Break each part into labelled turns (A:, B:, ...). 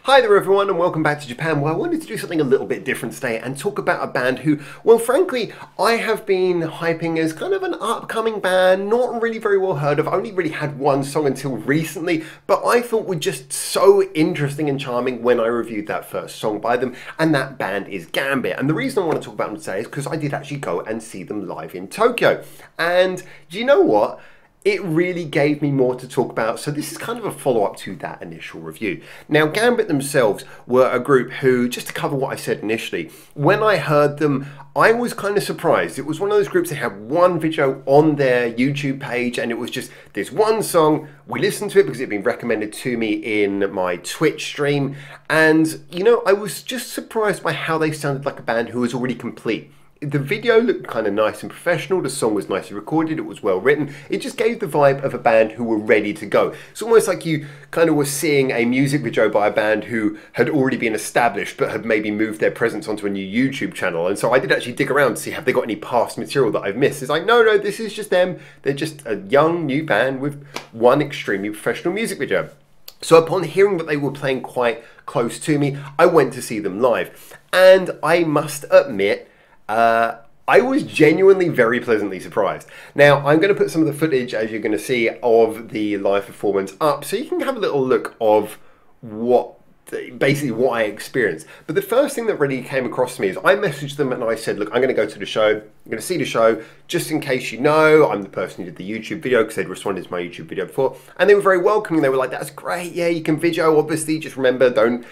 A: Hi there everyone and welcome back to Japan. Well, I wanted to do something a little bit different today and talk about a band who, well frankly, I have been hyping as kind of an upcoming band, not really very well heard of, only really had one song until recently, but I thought were just so interesting and charming when I reviewed that first song by them, and that band is GAMBIT. And the reason I want to talk about them today is because I did actually go and see them live in Tokyo. And do you know what? It really gave me more to talk about, so this is kind of a follow-up to that initial review. Now, GAMBIT themselves were a group who, just to cover what I said initially, when I heard them, I was kind of surprised. It was one of those groups that had one video on their YouTube page, and it was just this one song. We listened to it because it had been recommended to me in my Twitch stream, and, you know, I was just surprised by how they sounded like a band who was already complete. The video looked kind of nice and professional, the song was nicely recorded, it was well written, it just gave the vibe of a band who were ready to go. It's almost like you kind of were seeing a music video by a band who had already been established but had maybe moved their presence onto a new YouTube channel. And so I did actually dig around to see have they got any past material that I've missed. It's like, no, this is just them. They're just a young new band with one extremely professional music video. So upon hearing that they were playing quite close to me, I went to see them live. And I must admit, I was genuinely very pleasantly surprised. Now, I'm going to put some of the footage, as you're going to see, of the live performance up so you can have a little look of basically what I experienced. But the first thing that really came across to me is I messaged them and I said, look, I'm going to go to the show. I'm going to see the show. Just in case you know, I'm the person who did the YouTube video because they'd responded to my YouTube video before. And they were very welcoming. They were like, that's great. Yeah, you can video, obviously. Just remember, don't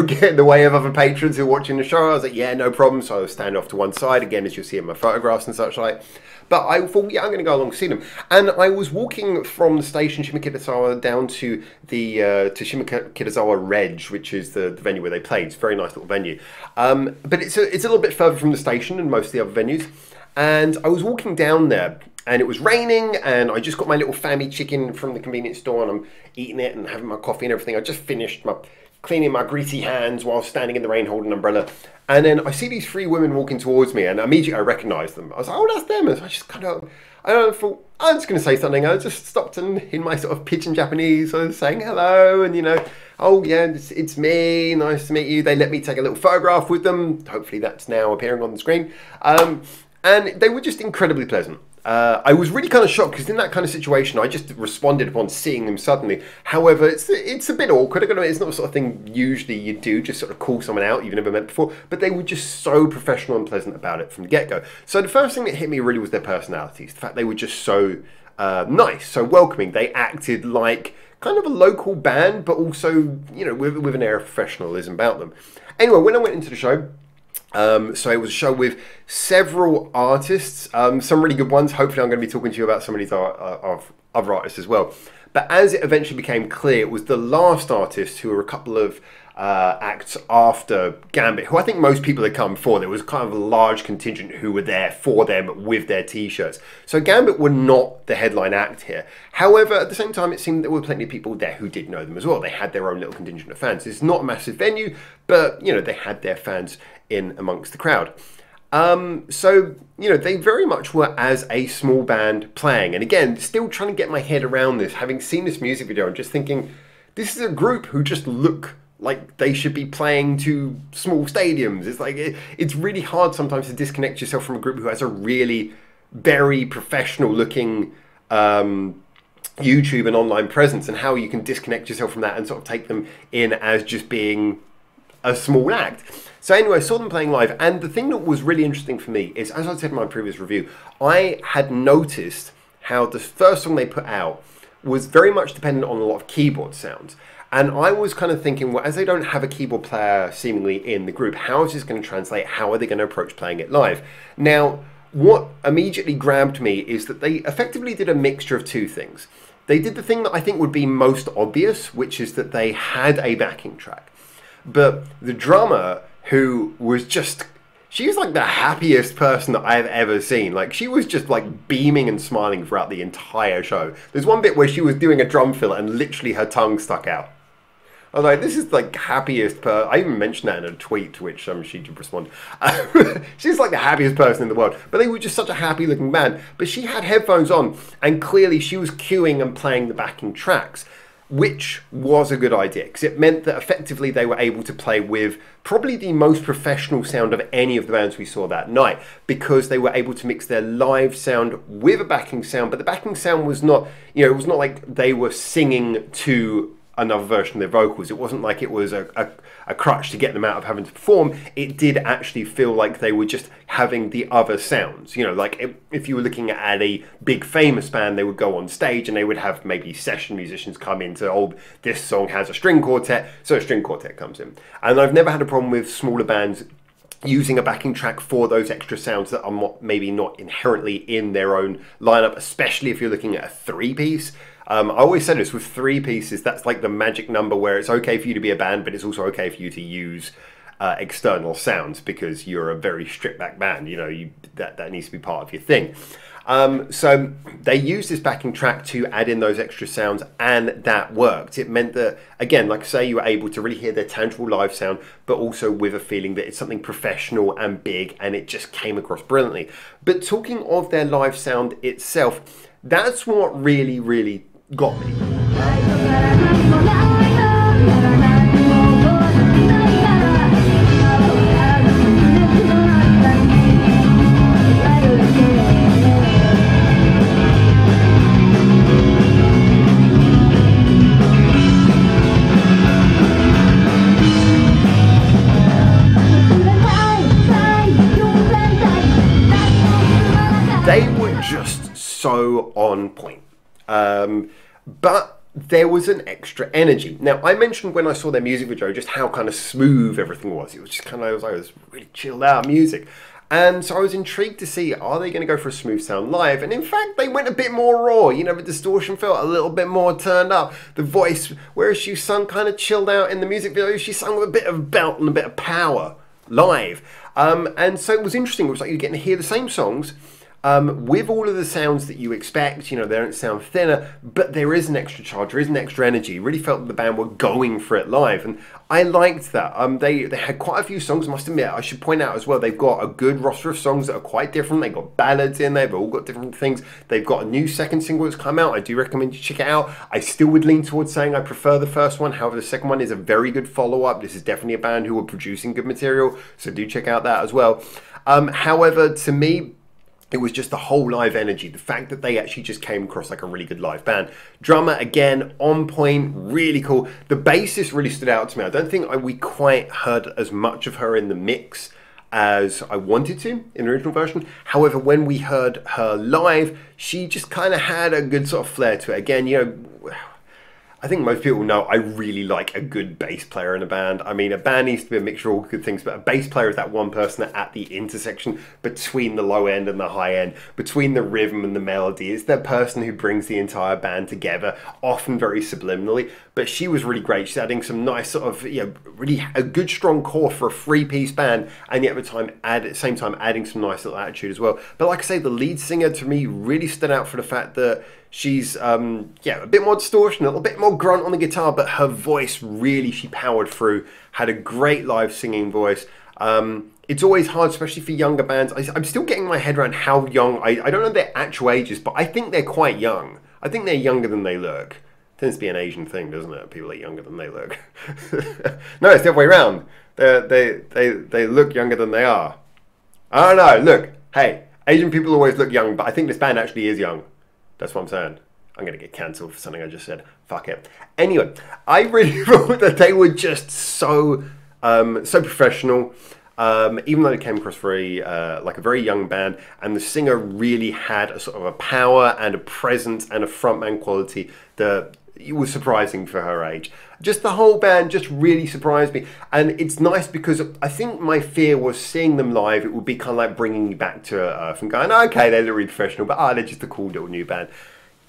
A: get in the way of other patrons who are watching the show. I was like, yeah, no problem. So I was standing off to one side, again, as you'll see in my photographs and such like. But I thought, yeah, I'm going to go along to see them. And I was walking from the station Shimokitazawa down to the Shimokitazawa Reg, which is the venue where they played. It's a very nice little venue. But it's a little bit further from the station than most of the other venues. And I was walking down there and it was raining and I just got my little family chicken from the convenience store and I'm eating it and having my coffee and everything. I just finished cleaning my greasy hands while standing in the rain holding an umbrella. And then I see these three women walking towards me and immediately I recognized them. I was like, oh, that's them. And so I just kind of, I thought, I'm just going to say something. I just stopped and in my sort of pidgin Japanese, I was saying hello and, you know, oh yeah, it's me, nice to meet you. They let me take a little photograph with them. Hopefully that's now appearing on the screen. And they were just incredibly pleasant. I was really kind of shocked because in that kind of situation, I just responded upon seeing them suddenly. However, it's a bit awkward. It's not the sort of thing usually you do, just sort of call someone out you've never met before. But they were just so professional and pleasant about it from the get-go. So the first thing that hit me really was their personalities. The fact they were just so nice, so welcoming. They acted like kind of a local band, but also, you know, with an air of professionalism about them. Anyway, when I went into the show, so it was a show with several artists, some really good ones. Hopefully I'm going to be talking to you about some of these other artists as well. But as it eventually became clear, it was the last artist who were a couple of acts after GAMBIT, who I think most people had come for. There was kind of a large contingent who were there for them with their t-shirts. So GAMBIT were not the headline act here. However, at the same time, it seemed there were plenty of people there who did know them as well. They had their own little contingent of fans. It's not a massive venue, but, you know, they had their fans in amongst the crowd. So, you know, they very much were as a small band playing. And again, still trying to get my head around this, having seen this music video and just thinking, this is a group who just look like they should be playing to small stadiums. It's like, it's really hard sometimes to disconnect yourself from a group who has a really very professional looking YouTube and online presence, and how you can disconnect yourself from that and sort of take them in as just being a small act. So anyway, I saw them playing live, and the thing that was really interesting for me is, as I said in my previous review, I had noticed how the first song they put out was very much dependent on a lot of keyboard sounds. And I was kind of thinking, well, as they don't have a keyboard player seemingly in the group, how is this going to translate? How are they going to approach playing it live? Now, what immediately grabbed me is that they effectively did a mixture of two things. They did the thing that I think would be most obvious, which is that they had a backing track. But the drummer, who was just, she was like the happiest person that I've ever seen. Like, she was just like beaming and smiling throughout the entire show. There's one bit where she was doing a drum fill and literally her tongue stuck out. I was like, this is like happiest person. I even mentioned that in a tweet, to which she did respond. She's like the happiest person in the world. But they were just such a happy looking band. But she had headphones on and clearly she was cueing and playing the backing tracks. which was a good idea because it meant that effectively they were able to play with probably the most professional sound of any of the bands we saw that night, because they were able to mix their live sound with a backing sound, but the backing sound was not, you know, it was not like they were singing to another version of their vocals. It wasn't like it was a crutch to get them out of having to perform. It did actually feel like they were just having the other sounds. You know, like if you were looking at a big famous band, they would go on stage and they would have maybe session musicians come into, oh, this song has a string quartet, so a string quartet comes in. And I've never had a problem with smaller bands using a backing track for those extra sounds that are maybe not inherently in their own lineup, especially if you're looking at a three-piece. I always say this with three pieces, that's like the magic number where it's okay for you to be a band, but it's also okay for you to use external sounds because you're a very stripped back band. You know, that needs to be part of your thing. So they used this backing track to add in those extra sounds, and that worked. It meant that, again, like I say, you were able to really hear their tangible live sound, but also with a feeling that it's something professional and big, and it just came across brilliantly. But talking of their live sound itself, that's what really, really got me. They were just so on point. But there was an extra energy. Now, I mentioned when I saw their music video just how kind of smooth everything was. It was just kind of, it was really chilled out music. And so I was intrigued to see, are they going to go for a smooth sound live? And in fact, they went a bit more raw. You know, the distortion felt a little bit more turned up. The voice, whereas she sung kind of chilled out in the music video, she sung with a bit of belt and a bit of power live. And so it was interesting. It was like you're getting to hear the same songs, with all of the sounds that you expect. You know, they don't sound thinner, but there is an extra charge, there is an extra energy. You really felt that the band were going for it live, and I liked that. They had quite a few songs, I must admit. I should point out as well, they've got a good roster of songs that are quite different. They've got ballads in there, they've all got different things. They've got a new second single that's come out. I do recommend you check it out. I still would lean towards saying I prefer the first one. However, the second one is a very good follow-up. This is definitely a band who are producing good material, so do check out that as well. However, to me, it was just the whole live energy, the fact that they actually just came across like a really good live band. Drummer, again, on point, really cool. The bassist really stood out to me. I don't think we quite heard as much of her in the mix as I wanted to in the original version. However, when we heard her live, she just kind of had a good sort of flair to it. Again, you know, I think most people know I really like a good bass player in a band. I mean, a band needs to be a mixture of all good things, but a bass player is that one person at the intersection between the low end and the high end, between the rhythm and the melody. It's that person who brings the entire band together, often very subliminally. But she was really great. She's adding some nice sort of, you know, really a good strong core for a three-piece band, and yet at the same time adding some nice little attitude as well. But like I say, the lead singer to me really stood out for the fact that she's, yeah, a bit more distortion, a little bit more grunt on the guitar, but her voice really, she powered through, had a great live singing voice. It's always hard, especially for younger bands. I'm still getting my head around how young, I don't know their actual ages, but I think they're quite young. I think they're younger than they look. Tends to be an Asian thing, doesn't it? People are younger than they look. No, it's the other way around. They look younger than they are. I don't know, look, hey, Asian people always look young, but I think this band actually is young. That's what I'm saying. I'm going to get cancelled for something I just said. Fuck it. Anyway, I really thought that they were just so professional. Even though they came across very like a very young band, and the singer really had a sort of a power and a presence and a frontman quality that it was surprising for her age. Just the whole band just really surprised me, and it's nice because I think my fear was seeing them live, it would be kind of like bringing me back to Earth and going, okay, they look really professional, but they're just a cool little new band.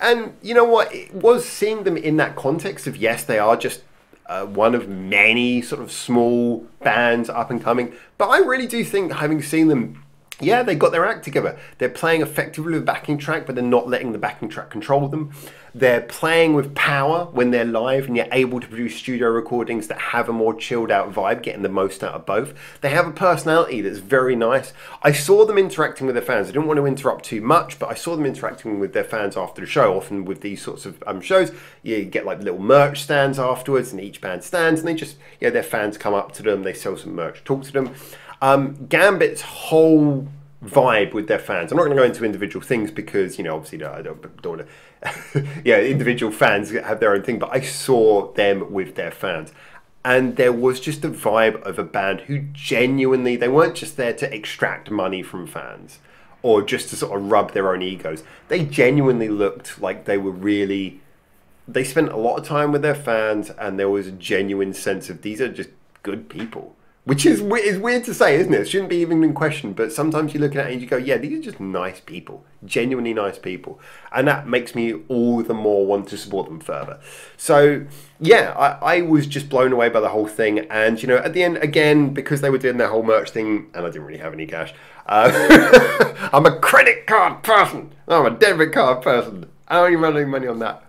A: And you know what, it was seeing them in that context of, yes, they are just one of many sort of small bands up and coming, but I really do think, having seen them yeah, they got their act together. They're playing effectively with backing track, but they're not letting the backing track control them. They're playing with power when they're live, and you're able to produce studio recordings that have a more chilled out vibe, getting the most out of both. They have a personality that's very nice. I saw them interacting with their fans. I didn't want to interrupt too much, but I saw them interacting with their fans after the show. Often with these sorts of shows, you get like little merch stands afterwards, and each band stands, and they just, their fans come up to them, they sell some merch, talk to them. Gambit's whole vibe with their fans. I'm not going to go into individual things because, obviously I don't want to, individual fans have their own thing, but I saw them with their fans. And there was just a vibe of a band who genuinely, they weren't just there to extract money from fans or just to sort of rub their own egos. They genuinely looked like they were really, they spent a lot of time with their fans, and there was a genuine sense of these are just good people. Which is weird to say, isn't it? It shouldn't be even in question, but sometimes you look at it and you go, yeah, these are just nice people, genuinely nice people. And that makes me all the more want to support them further. So, yeah, I was just blown away by the whole thing. And, at the end, again, because they were doing their whole merch thing, and I didn't really have any cash, I'm a credit card person. I'm a debit card person. I don't even have any money on that.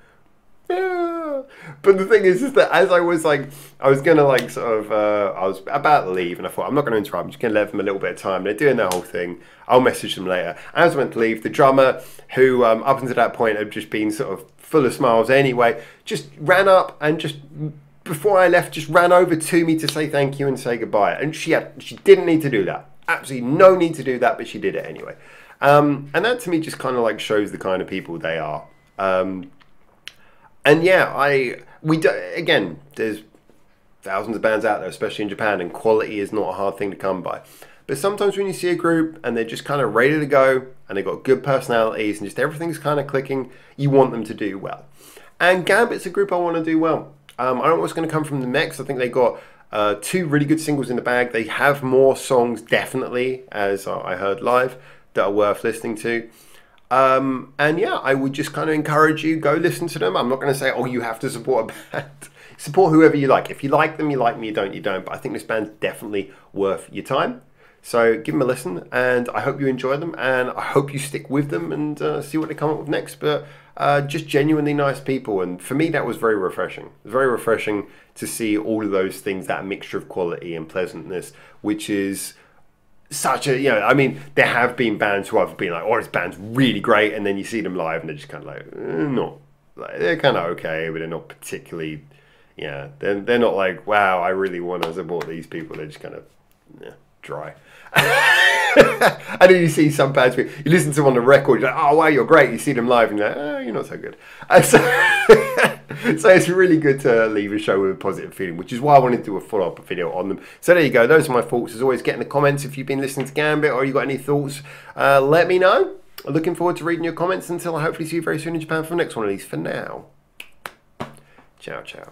A: Yeah. But the thing is that as I was like, I was going to like sort of, I was about to leave, and I thought, I'm not going to interrupt, I'm just going to let them a little bit of time. They're doing their whole thing. I'll message them later. As I went to leave, the drummer, who up until that point had just been sort of full of smiles anyway, just ran up and just, before I left, just ran over to me to say thank you and say goodbye. And she didn't need to do that. Absolutely no need to do that, but she did it anyway. And that to me just kind of like shows the kind of people they are. And yeah, again, there's thousands of bands out there, especially in Japan, and quality is not a hard thing to come by. But sometimes when you see a group and they're just kind of ready to go, and they've got good personalities, and just everything's kind of clicking, you want them to do well. And Gambit's a group I want to do well. I don't know what's going to come from them next. I think they got 2 really good singles in the bag. They have more songs, definitely, as I heard live, that are worth listening to. And yeah, I would just kind of encourage you, go listen to them. I'm not going to say, oh, you have to support a band. Support whoever you like. If you like them, you like me. You don't, you don't. But I think this band's definitely worth your time. So give them a listen, and I hope you enjoy them, and I hope you stick with them and see what they come up with next. But just genuinely nice people, and for me that was very refreshing. It was very refreshing to see all of those things, that mixture of quality and pleasantness, which is such a, I mean, there have been bands who I've been like, oh, this band's really great, and then you see them live and they're just kind of like, not, like, they're kind of okay, but they're not particularly, they're not like, wow, I really want to support these people. They're just kind of dry. And then you see some bands where you listen to them on the record, you're like, oh wow, you're great. You see them live and you're like, oh, you're not so good. And so, so it's really good to leave a show with a positive feeling, which is why I wanted to do a follow-up video on them. So there you go. Those are my thoughts. As always, get in the comments if you've been listening to Gambit or you got any thoughts. Let me know. I'm looking forward to reading your comments until I hopefully see you very soon in Japan for the next one of these. For now, ciao, ciao.